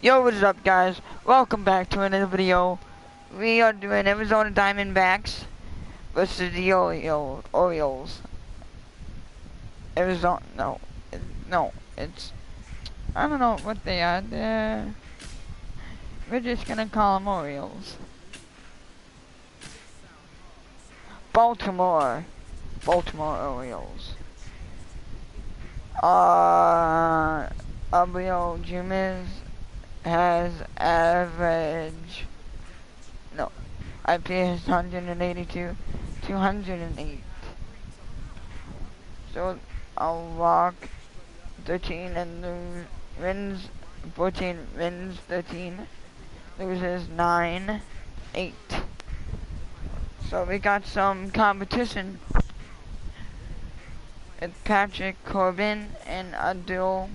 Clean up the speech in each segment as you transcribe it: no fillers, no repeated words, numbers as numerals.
Yo, what is up, guys? Welcome back to another video. We are doing Arizona Diamondbacks versus the Orioles. Arizona, no, it's, I don't know what they are. We're just gonna call them Orioles. Baltimore Orioles. Gabriel Jimenez has IP is 182, 208. So I'll walk 13 and lose, wins 14, wins 13, loses 9, 8. So we got some competition. It's Patrick Corbin and Abdul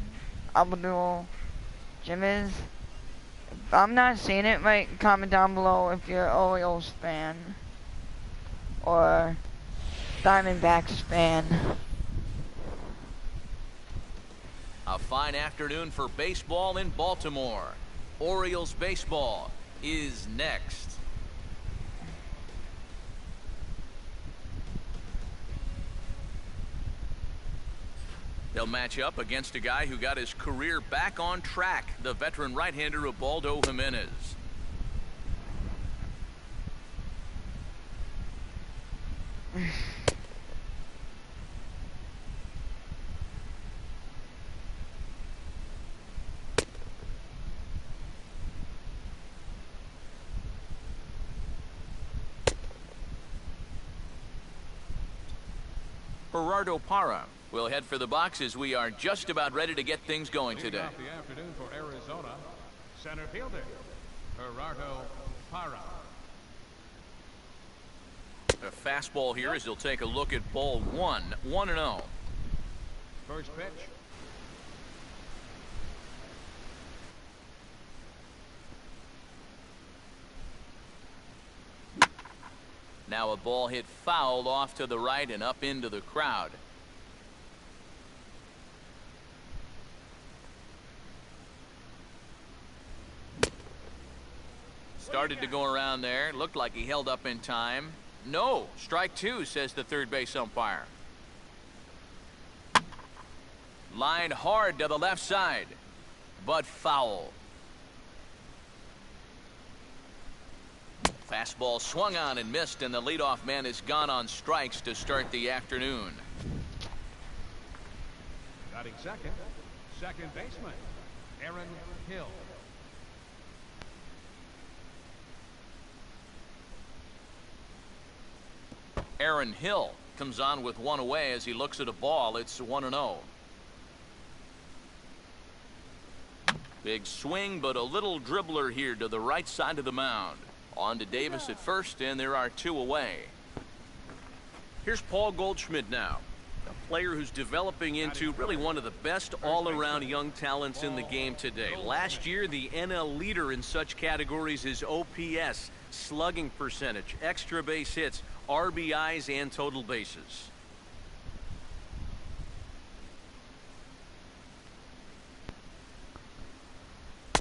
Jimenez. If I'm not seeing it right, comment down below if you're an Orioles fan or Diamondbacks fan. A fine afternoon for baseball in Baltimore. Orioles baseball is next. They'll match up against a guy who got his career back on track, the veteran right-hander Ubaldo Jimenez. Gerardo Parra will head for the boxes. We are just about ready to get things going today. Off the afternoon for Arizona, center fielder Gerardo Parra. A fastball here as he'll take a look at ball 1, 1-0. First pitch. Now a ball hit foul off to the right and up into the crowd. Started to go around there. Looked like he held up in time. No, strike 2, says the third base umpire. Lined hard to the left side, but foul. Fastball swung on and missed, and the leadoff man is gone on strikes to start the afternoon. Batting second baseman Aaron Hill. Aaron Hill comes on with one away as he looks at a ball. It's 1-0. Big swing, but a little dribbler here to the right side of the mound. On to Davis at first, and there are 2 away. Here's Paul Goldschmidt now, a player who's developing into really one of the best all-around young talents in the game today. Last year, the NL leader in such categories is OPS, slugging percentage, extra base hits, RBIs, and total bases.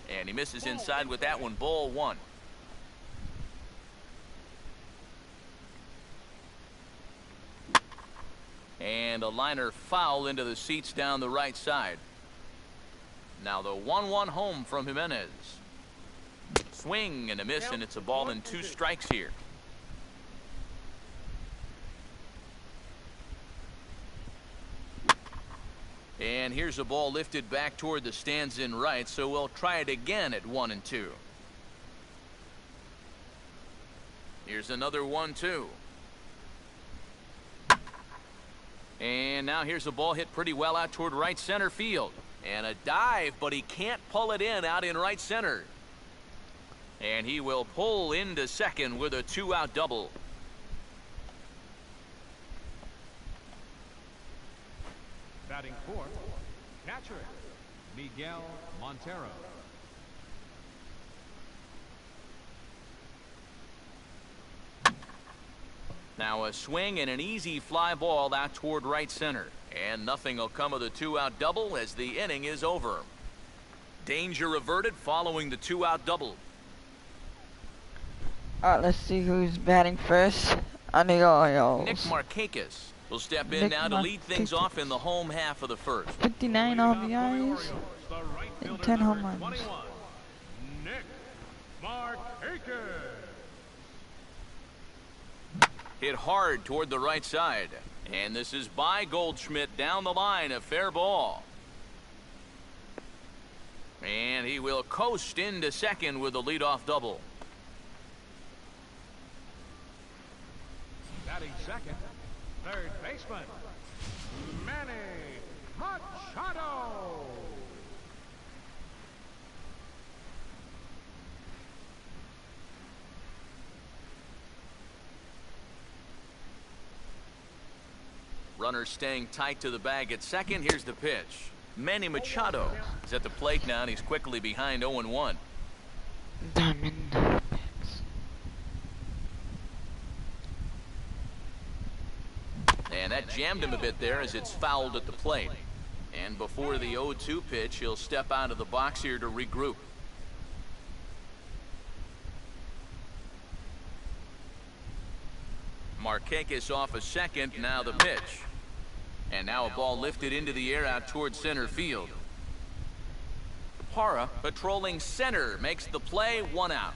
And he misses inside with that one, ball 1. And a liner foul into the seats down the right side. Now the 1-1 home from Jimenez. Swing and a miss, and it's a ball and 2 strikes here. And here's a ball lifted back toward the stands in right, so we'll try it again at 1-2. Here's another 1-2. And now here's a ball hit pretty well out toward right center field. And a dive, but he can't pull it in out in right center. And he will pull into second with a 2-out double. Batting fourth, catcher Miguel Montero. Now a swing and an easy fly ball out toward right center. And nothing will come of the 2-out double as the inning is over. Danger averted following the 2-out double. Alright, let's see who's batting first on the Orioles. Nick Markakis will step in now to lead things off in the home half of the first. 59 RBIs and 10 home runs. 21, Nick Markakis. Hit hard toward the right side. And this is by Goldschmidt down the line, a fair ball. And he will coast into second with a leadoff double. Batting second, third baseman, Manny Machado. Runner staying tight to the bag at second. Here's the pitch. Manny Machado is at the plate now, and he's quickly behind 0-1. Diamondbacks. And that jammed him a bit there as it's fouled at the plate. And before the 0-2 pitch, he'll step out of the box here to regroup. Markakis off a second, now the pitch. And now a ball lifted into the air out towards center field. Parra patrolling center makes the play, 1 out.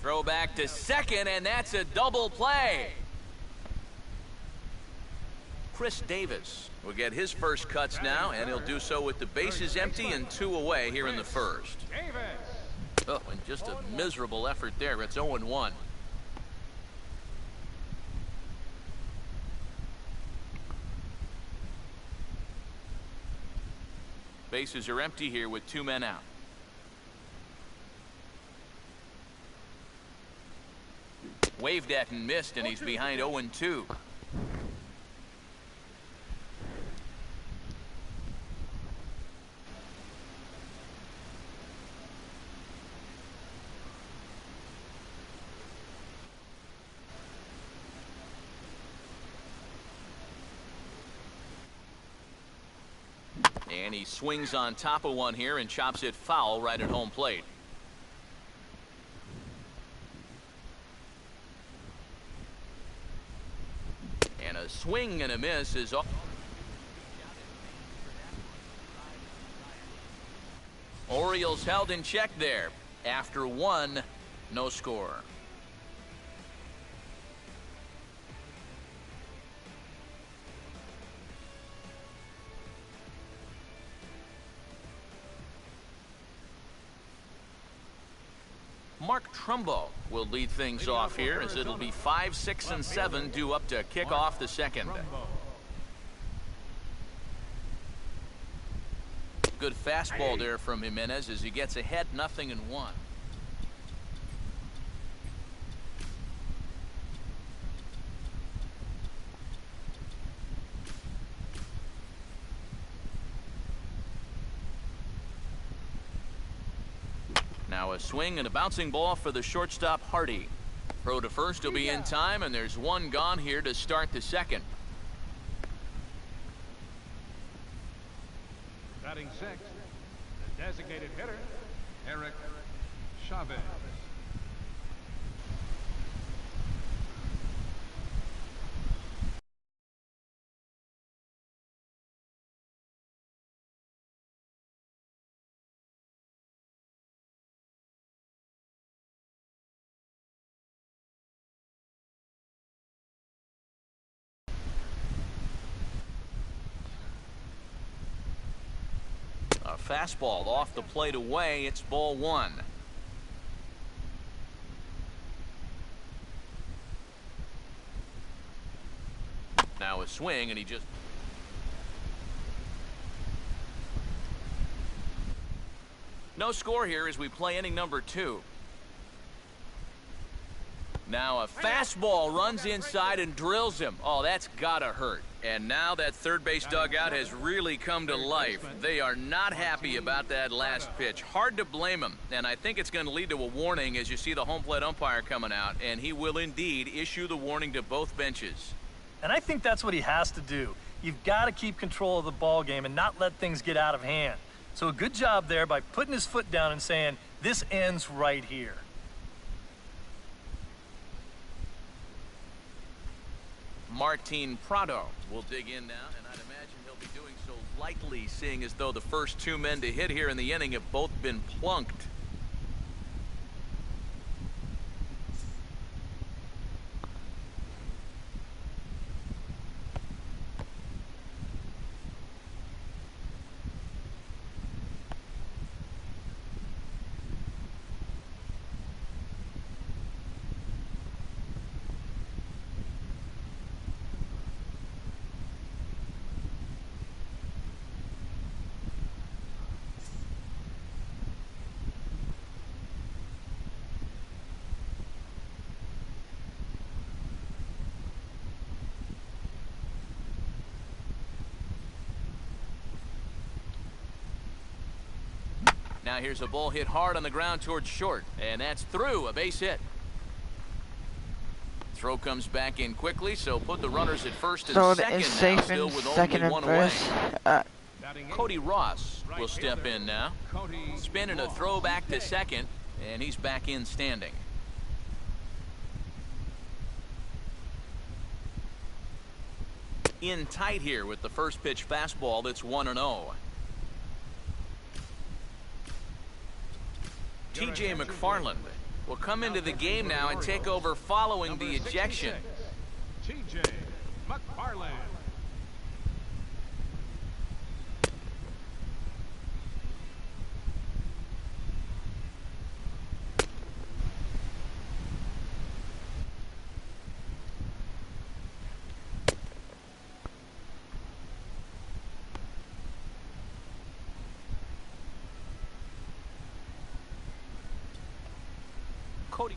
Throw back to second, and that's a double play. Chris Davis will get his first cuts now, and he'll do so with the bases empty and 2 away here in the first. Oh, and just a miserable effort there. It's 0-1. Bases are empty here with 2 men out. Waved at and missed, and he's behind 0-2. And he swings on top of one here and chops it foul right at home plate. And a swing and a miss is off. Orioles held in check there. After 1, no score. Mark Trumbo will lead things off here as it'll be 5, 6, and 7 due up to kick off the second. Good fastball there from Jimenez as he gets ahead 0-1. Now a swing and a bouncing ball for the shortstop Hardy. Throw to first will be in time, and there's 1 gone here to start the second. Batting sixth, the designated hitter, Eric Chavez. A fastball off the plate away. It's ball 1. Now a swing, and he just... No score here as we play inning number 2. Now a fastball runs inside and drills him. Oh, that's gotta hurt. And now that third base dugout has really come to life. They are not happy about that last pitch. Hard to blame them. And I think it's going to lead to a warning as you see the home plate umpire coming out. And he will indeed issue the warning to both benches. And I think that's what he has to do. You've got to keep control of the ball game and not let things get out of hand. So a good job there by putting his foot down and saying, this ends right here. Martin Prado will dig in now, and I'd imagine he'll be doing so lightly, seeing as though the first two men to hit here in the inning have both been plunked. Now here's a ball hit hard on the ground towards short, and that's through, a base hit. Throw comes back in quickly, so put the runners at first and So second it's now, safe still in with second only and one away. first. Cody Ross will step in now. Spinning a throw back to second, and he's back in standing. In tight here with the first pitch fastball that's 1-0. TJ McFarland will come into the game now and take over following the ejection. TJ McFarland. Cody.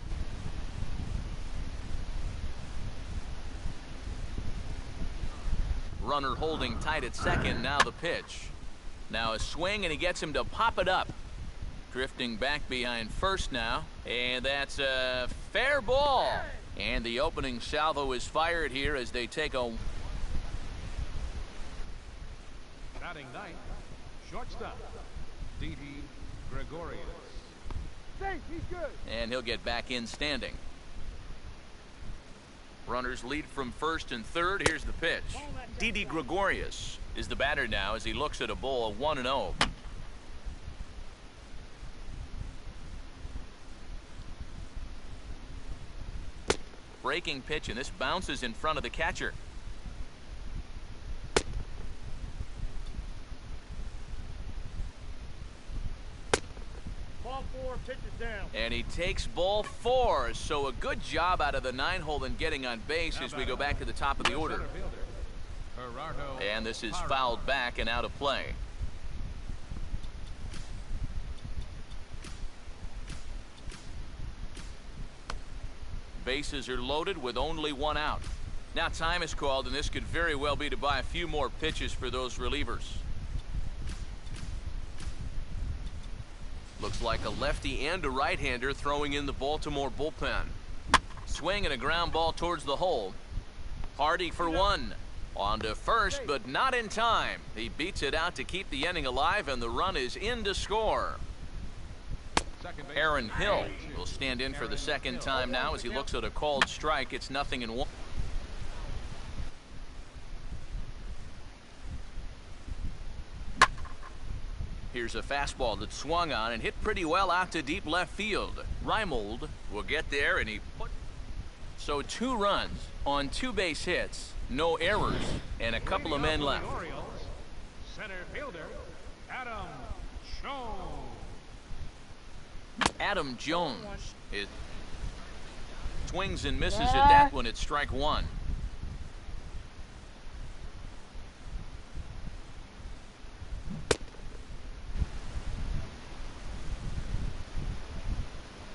Runner holding tight at second. Now the pitch. Now a swing, and he gets him to pop it up. Drifting back behind first now. And that's a fair ball. And the opening salvo is fired here as they take a... Batting ninth, shortstop, D.D. Gregorius. He's good. And he'll get back in standing. Runners lead from first and third. Here's the pitch. D.D. Gregorius is the batter now as he looks at a ball of 1-0. Breaking pitch, and this bounces in front of the catcher. And he takes ball 4, so a good job out of the 9-hole in getting on base as we go back to the top of the order. And this is fouled back and out of play. Bases are loaded with only one out. Now time is called, and this could very well be to buy a few more pitches for those relievers. Looks like a lefty and a right-hander throwing in the Baltimore bullpen. Swing and a ground ball towards the hole. Hardy for one. On to first, but not in time. He beats it out to keep the inning alive, and the run is in to score. Aaron Hill will stand in for the second time now as he looks at a called strike. It's 0-1. Here's a fastball that swung on and hit pretty well out to deep left field. Reimold will get there, and he put... So 2 runs on 2 base hits, no errors, and a couple of men left. Orioles, center fielder, Adam Jones. Adam Jones is swings and misses at that one at strike 1.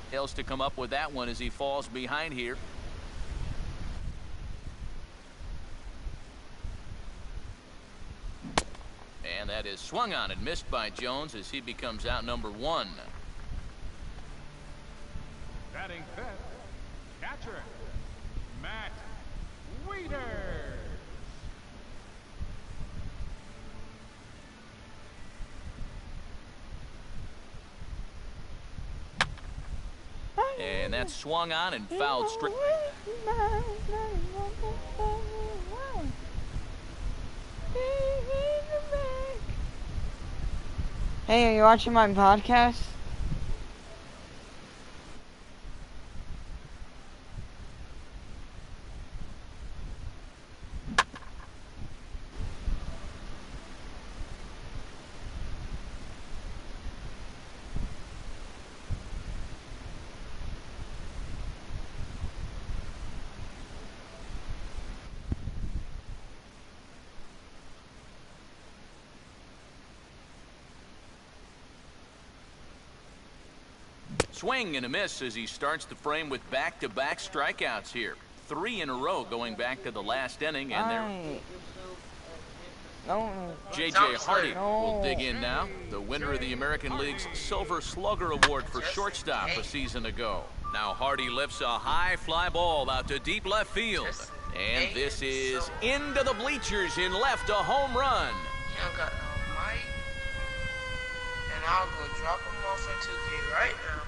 Fails to come up with that one as he falls behind here. And that is swung on and missed by Jones as he becomes out number 1. Batting fifth, catcher, Matt Wieters. And that's swung on and fouled straight. Hey, are you watching my podcast? Swing and a miss as he starts the frame with back-to-back strikeouts here. 3 in a row going back to the last inning, and they're... No. J.J. Hardy will dig in now, the winner of the American League's Silver Slugger Award for shortstop a season ago. Now Hardy lifts a high fly ball out to deep left field. And this is into the bleachers in left, a home run. He don't got no mic. And I'll go drop him off in 2K right now.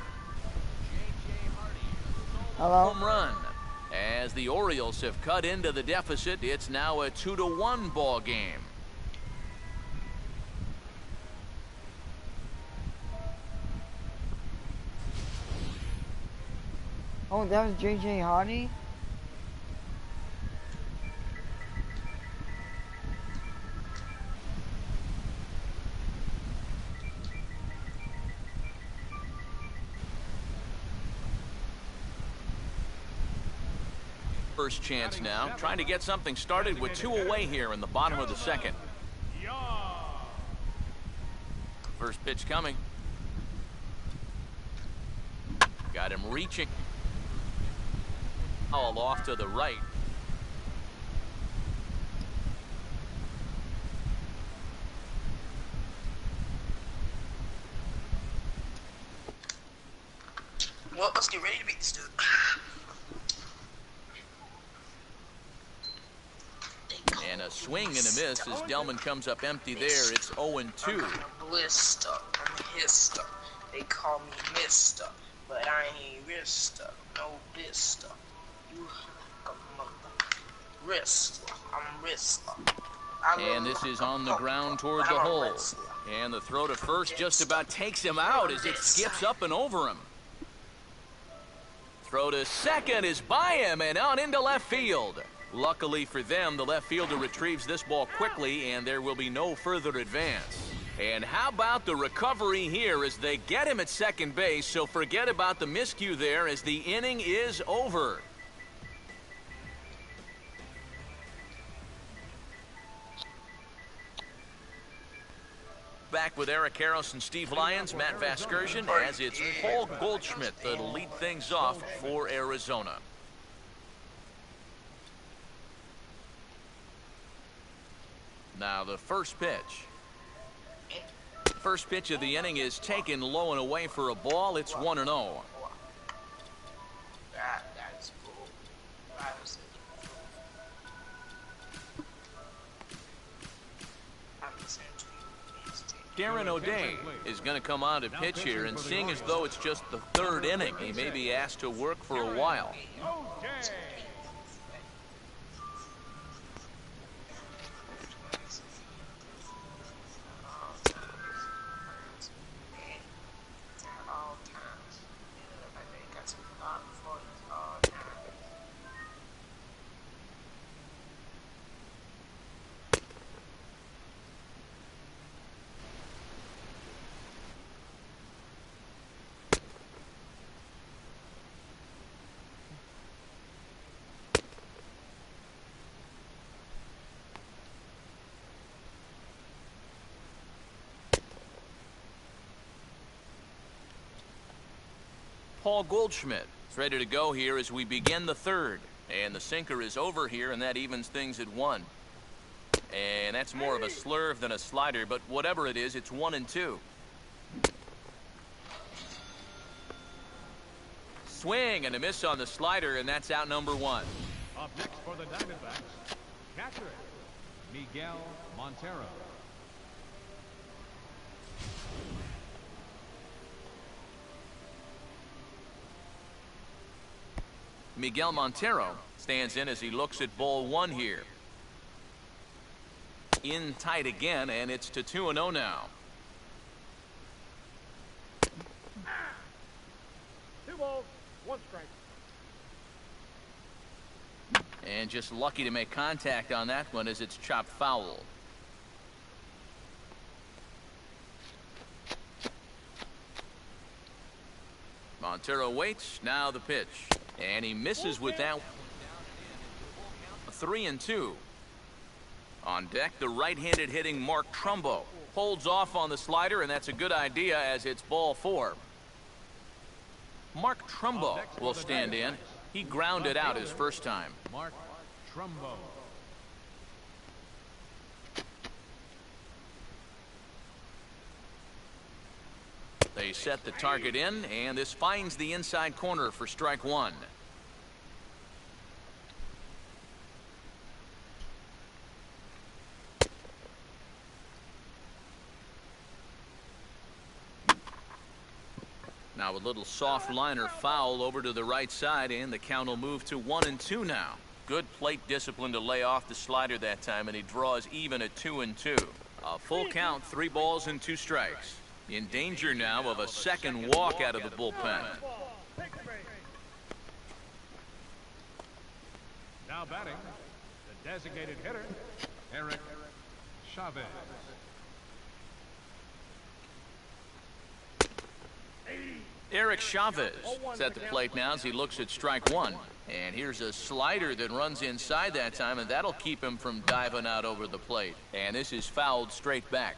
Hello? Home run. As the Orioles have cut into the deficit, it's now a 2-1 ball game. Oh, that was J.J. Hardy? First chance now, trying to get something started with 2 away here in the bottom of the second. First pitch coming. Got him reaching. All off to the right. Well, let's get ready to beat this dude. And a swing and a miss as Delman comes up empty there. It's 0-2. I'm blister. I'm hister. They call me Mister, but I ain't Rister. No blister. You like a mother. Wrestler. I'm wrestler. And this is on the ground toward the hole. And the throw to first just about takes him out as it skips up and over him. Throw to second is by him and on into left field. Luckily for them, the left fielder retrieves this ball quickly, and there will be no further advance. And how about the recovery here as they get him at second base, so forget about the miscue there as the inning is over. Back with Eric Harris and Steve Lyons, Matt Vasgersian, as it's Paul Goldschmidt that'll lead things off for Arizona. Now the first pitch. First pitch of the inning is taken low and away for a ball. It's 1-0. That's cool. Darren O'Day is going to come on to pitch here, and seeing as though it's just the third inning, he may be asked to work for a while. Paul Goldschmidt is ready to go here as we begin the third. And the sinker is over here, and that evens things at 1. And that's more of a slurve than a slider, but whatever it is, it's 1-2. Swing and a miss on the slider, and that's out number 1. Up next for the Diamondbacks, catcher, Miguel Montero. Miguel Montero stands in as he looks at ball 1 here. In tight again, and it's to 2-0 now. 2 balls, 1 strike. And just lucky to make contact on that one as it's chopped foul. Montero waits, now the pitch. And he misses with that. 3-2. On deck, the right-handed hitting Mark Trumbo holds off on the slider, and that's a good idea as it's ball 4. Mark Trumbo will stand in. He grounded out his first time. Mark Trumbo. They set the target in, and this finds the inside corner for strike 1. Now a little soft liner foul over to the right side, and the count will move to 1-2 now. Good plate discipline to lay off the slider that time, and he draws even at 2-2. A full count, 3 balls and 2 strikes. In danger now of a second walk out of the bullpen. Now batting, the designated hitter, Eric Chavez. Eric Chavez is at the plate now as he looks at strike 1. And here's a slider that runs inside that time, and that'll keep him from diving out over the plate. And this is fouled straight back.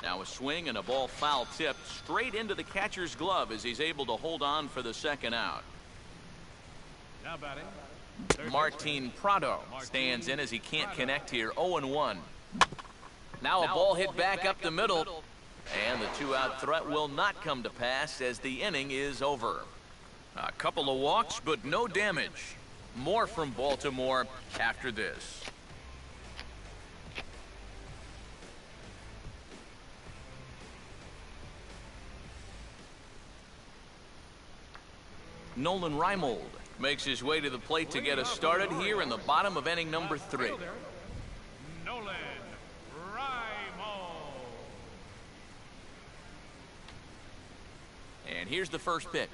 Now a swing and a ball foul tipped straight into the catcher's glove as he's able to hold on for the second out. Now batting, Martin Prado stands in as he can't connect here. 0-1. Now a ball hit back up the middle. And the 2-out threat will not come to pass as the inning is over. A couple of walks, but no damage. More from Baltimore after this. Nolan Reimold makes his way to the plate to get us started here in the bottom of inning number 3. Nolan Reimold. And here's the first pitch.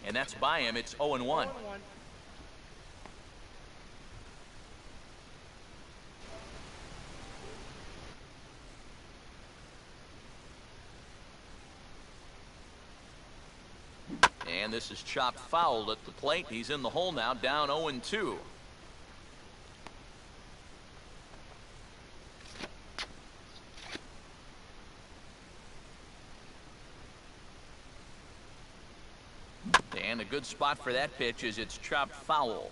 And that's by him. It's 0-1. And this is chopped foul at the plate. He's in the hole now, down 0-2. And a good spot for that pitch is it's chopped foul.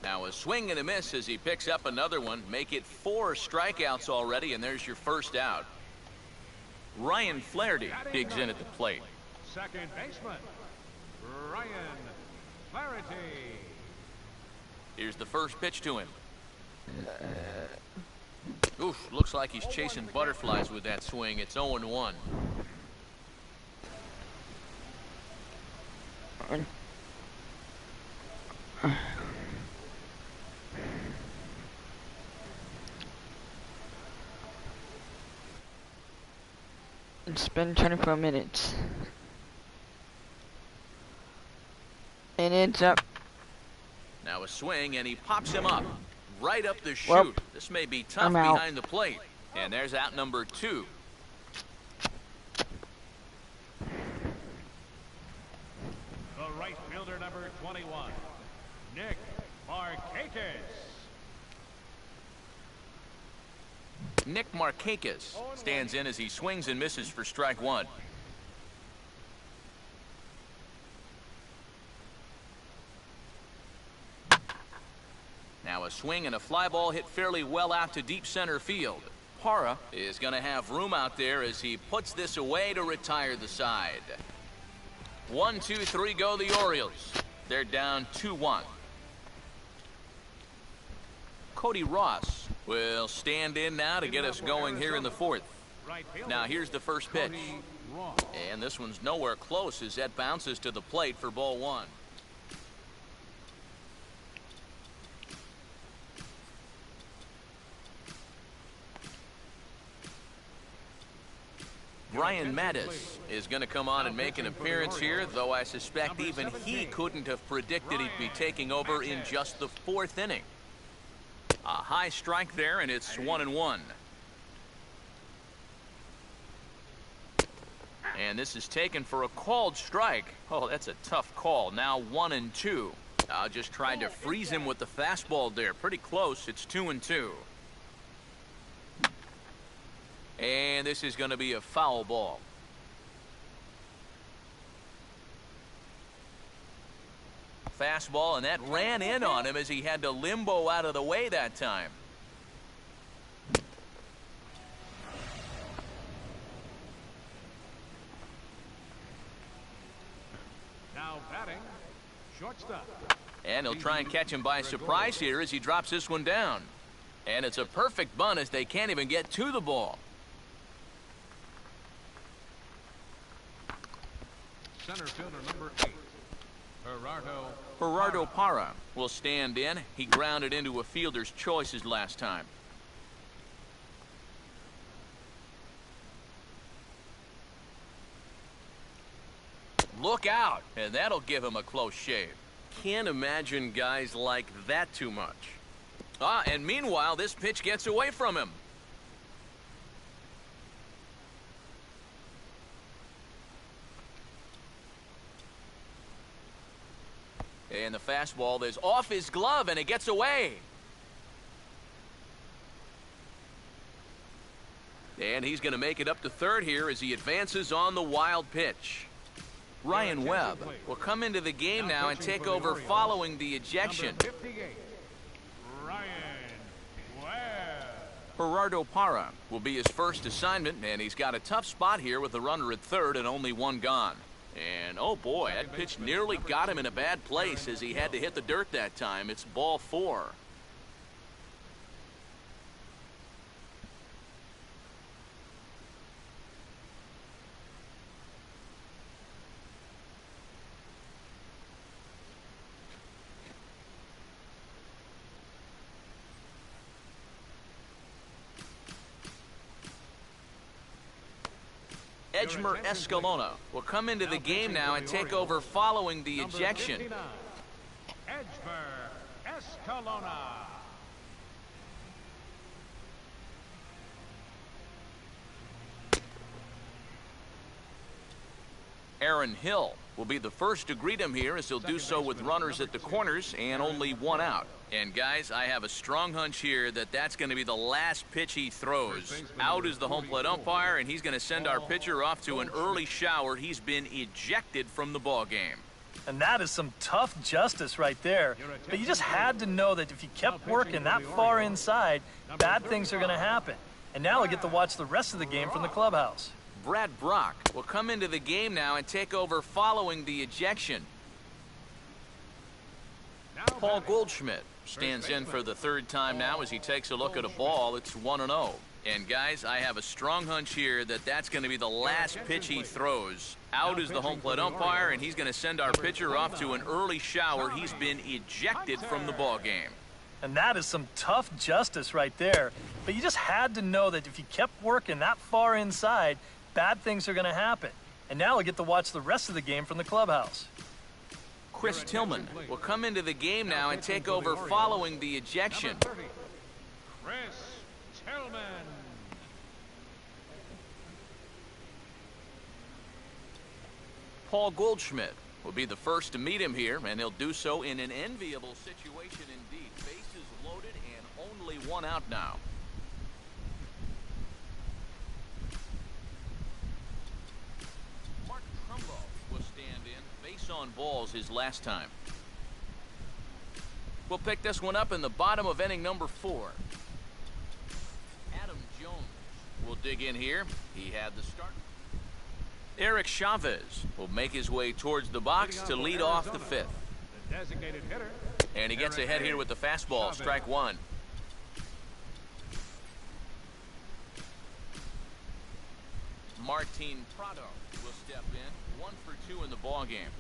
Now a swing and a miss as he picks up another one. Make it 4 strikeouts already, and there's your first out. Ryan Flaherty digs in at the plate. Second baseman, Ryan Flaherty. Here's the first pitch to him. Oof, looks like he's chasing butterflies with that swing. It's 0-1. It's been 24 minutes. And it's up. Now a swing, and he pops him up. Right up the chute. Well, This may be tough I'm out. behind the plate. And there's out number 2. The right fielder, number 21, Nick Markakis. Nick Markakis stands in as he swings and misses for strike 1. Now a swing and a fly ball hit fairly well out to deep center field. Parra is going to have room out there as he puts this away to retire the side. 1, 2, 3 go the Orioles. They're down 2-1. Cody Ross will stand in now to get us going here in the fourth. Right fielder, Now here's the first pitch. Cody Ross. And this one's nowhere close as that bounces to the plate for ball one. Brian Mattis is going to come on and make an appearance here, though I suspect even he couldn't have predicted he'd be taking over in just the fourth inning. A high strike there, and it's 1-1. And this is taken for a called strike. Oh, that's a tough call. Now 1-2. Just tried to freeze him with the fastball there. Pretty close. It's 2-2. And this is going to be a foul ball. Fastball, and that ran in on him as he had to limbo out of the way that time. Now batting, shortstop. And he'll try and catch him by surprise here as he drops this one down. And it's a perfect bunt as they can't even get to the ball. Center fielder number 8, Gerardo Parra will stand in. He grounded into a fielder's choices last time. Look out, and that'll give him a close shave. Can't imagine guys like that too much. And meanwhile, this pitch gets away from him. And the fastball is off his glove, and it gets away. And he's going to make it up to third here as he advances on the wild pitch. Ryan Webb will come into the game now and take over following the ejection. number 58, Ryan Webb. Gerardo Parra will be his first assignment, and he's got a tough spot here with the runner at third and only one gone. And oh boy, that pitch nearly got him in a bad place as he had to hit the dirt that time. It's ball 4. Edgmer Escalona will come into the game now and take over following the Number ejection. 59, Edgmer Escalona. Aaron Hill will be the first to greet him here as he'll do so with runners at the corners and only one out. And guys, I have a strong hunch here that that's going to be the last pitch he throws. Out is the home plate umpire, and he's going to send our pitcher off to an early shower. He's been ejected from the ball game. And that is some tough justice right there. But you just had to know that if you kept working that far inside, bad things are going to happen. And now I get to watch the rest of the game from the clubhouse. Brad Brock will come into the game now and take over following the ejection. Paul Goldschmidt stands in for the third time now as he takes a look at a ball. It's 1-0. And guys, I have a strong hunch here that that's going to be the last pitch he throws. Out is the home plate umpire, and he's going to send our pitcher off to an early shower. He's been ejected from the ball game. And that is some tough justice right there. But you just had to know that if you kept working that far inside, bad things are going to happen. And now I get to watch the rest of the game from the clubhouse. Chris Tillman will come into the game now and take over following the ejection. Number 30, Chris Tillman. Paul Goldschmidt will be the first to meet him here, and he'll do so in an enviable situation indeed. Bases loaded and only one out now. Mark Trumbo will stand in. Base on balls his last time. We'll pick this one up in the bottom of inning number 4. Adam Jones will dig in here. He had the start. Eric Chavez will make his way towards the box to lead off the 5th. The designated hitter. And he gets ahead here with the fastball, strike 1. Martin Prado will step in. 1 for 2 in the ball game.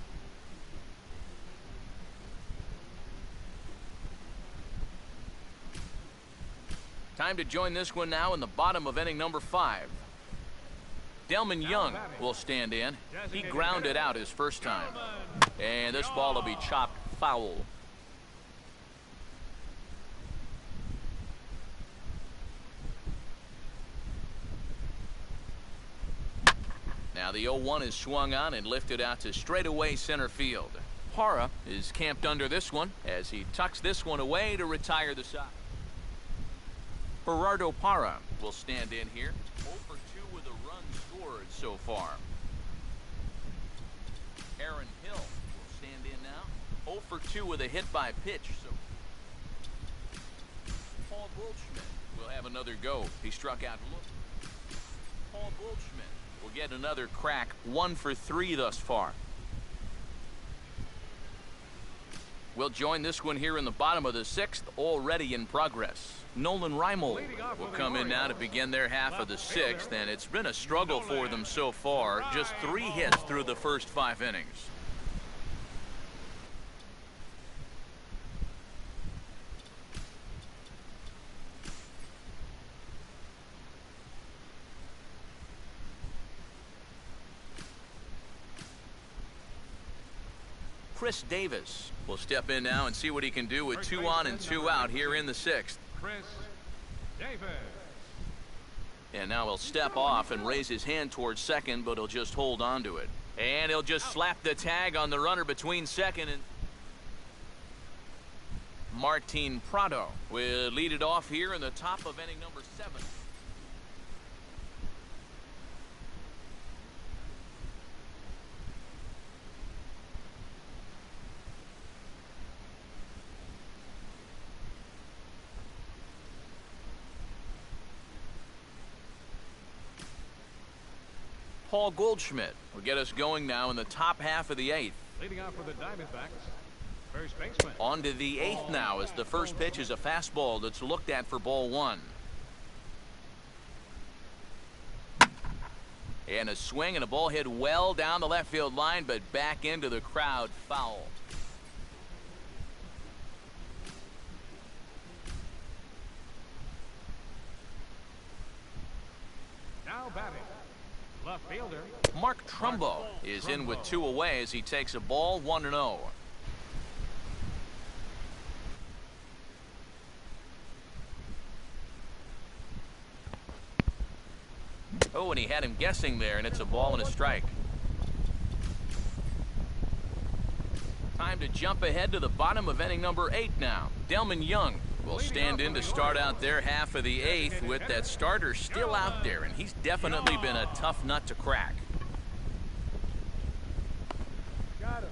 Time to join this one now in the bottom of inning number 5. Delman Young will stand in. He grounded out his first time. And this ball will be chopped foul. Now the 0-1 is swung on and lifted out to straightaway center field. Para is camped under this one as he tucks this one away to retire the side. Gerardo Para will stand in here. 0 for 2 with a run scored so far. Aaron Hill will stand in now. 0 for 2 with a hit by pitch. So Paul Goldschmidt will have another go. He struck out. Paul Goldschmidt will get another crack. 1 for 3 thus far. We'll join this one here in the bottom of the 6th, already in progress. Nolan Reimold will come in now to begin their half of the 6th, and it's been a struggle for them so far. Just 3 hits through the first 5 innings. Chris Davis will step in now and see what he can do with 2 on and 2 out here in the 6th. Chris Davis. And now he'll step off and raise his hand towards second, but he'll just hold on to it. And he'll just slap the tag on the runner between second and... Martin Prado will lead it off here in the top of inning number 7. Paul Goldschmidt will get us going now in the top half of the 8th. Leading off for the Diamondbacks, first baseman. On to the 8th now as the first pitch is a fastball that's looked at for ball 1. And a swing and a ball hit well down the left field line, but back into the crowd, foul. Now batting, left fielder Mark Trumbo is in with 2 away as he takes a ball 1-0. Oh, and he had him guessing there, and it's a ball and a strike. Time to jump ahead to the bottom of inning number 8 now. Delman Young will stand in to start out their half of the 8th with that starter still out there, and he's definitely been a tough nut to crack. got him.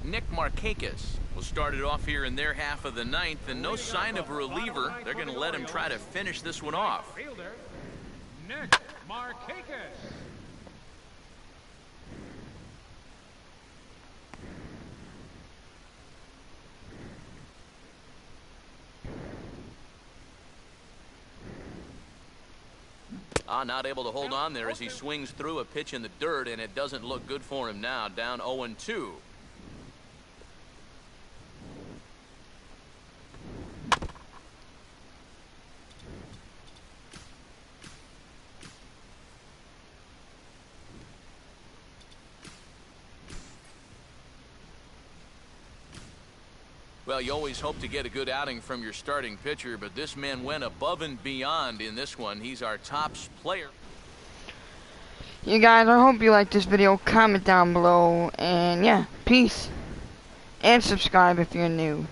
Nick Markakis will start it off here in their half of the 9th, and no sign of a reliever. They're going to let him try to finish this one off. Fielder Nick Markakis. Not able to hold on there as he swings through a pitch in the dirt, and it doesn't look good for him now. Down 0-2. Well, you always hope to get a good outing from your starting pitcher, but this man went above and beyond in this one. He's our top player. You guys, I hope you liked this video. Comment down below, and yeah, peace. And subscribe if you're new.